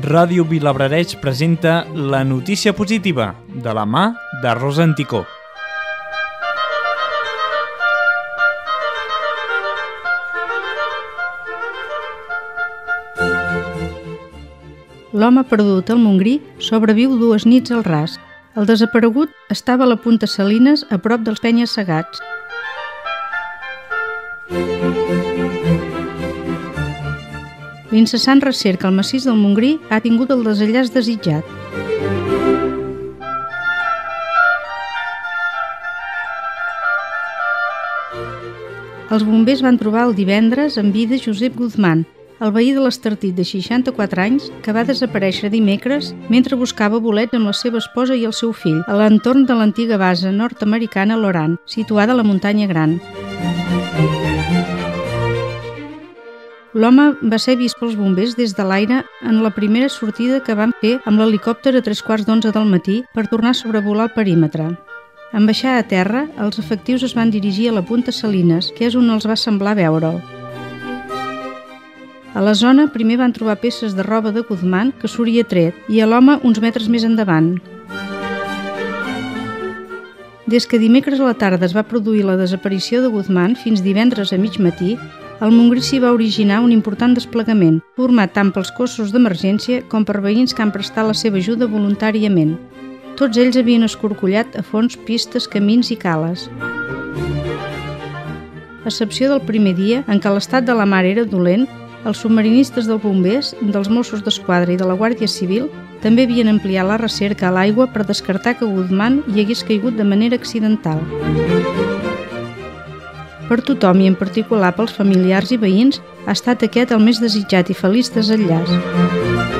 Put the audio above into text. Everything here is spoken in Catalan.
Ràdio Vilablareix presenta la notícia positiva de la mà de Rosa Anticó. L'home perdut al Montgrí sobreviu 2 nits al ras. El desaparegut estava a la Punta Salines, a prop dels Penya-segats. L'incessant recerca al massís del Montgrí ha tingut el desenllaç desitjat. Els bombers van trobar el divendres en vida Josep Guzmán, el veí de l'Estartit de 64 anys, que va desaparèixer dimecres mentre buscava bolets amb la seva esposa i el seu fill a l'entorn de l'antiga base nord-americana Loran, situada a la Muntanya Gran. L'home va ser vist pels bombers des de l'aire en la primera sortida que van fer amb l'helicòpter a 11:15 del matí per tornar a sobrevolar el perímetre. En baixar a terra, els efectius es van dirigir a la Punta Salines, que és on els va semblar veure'l. A la zona primer van trobar peces de roba de Guzmán que s'hauria tret i a l'home uns metres més endavant. Des que dimecres a la tarda es va produir la desaparició de Guzmán fins divendres a mig matí, al Montgrí s'hi va originar un important desplegament, format tant pels cossos d'emergència com per veïns que han prestat la seva ajuda voluntàriament. Tots ells havien escorcollat a fons pistes, camins i cales. A excepció del primer dia, en què l'estat de la mar era dolent, els submarinistes dels bombers, dels Mossos d'Esquadra i de la Guàrdia Civil també havien ampliat la recerca a l'aigua per descartar que Guzmán hi hagués caigut de manera accidental. Per tothom i en particular pels familiars i veïns ha estat aquest el més desitjat i feliç desenllaç.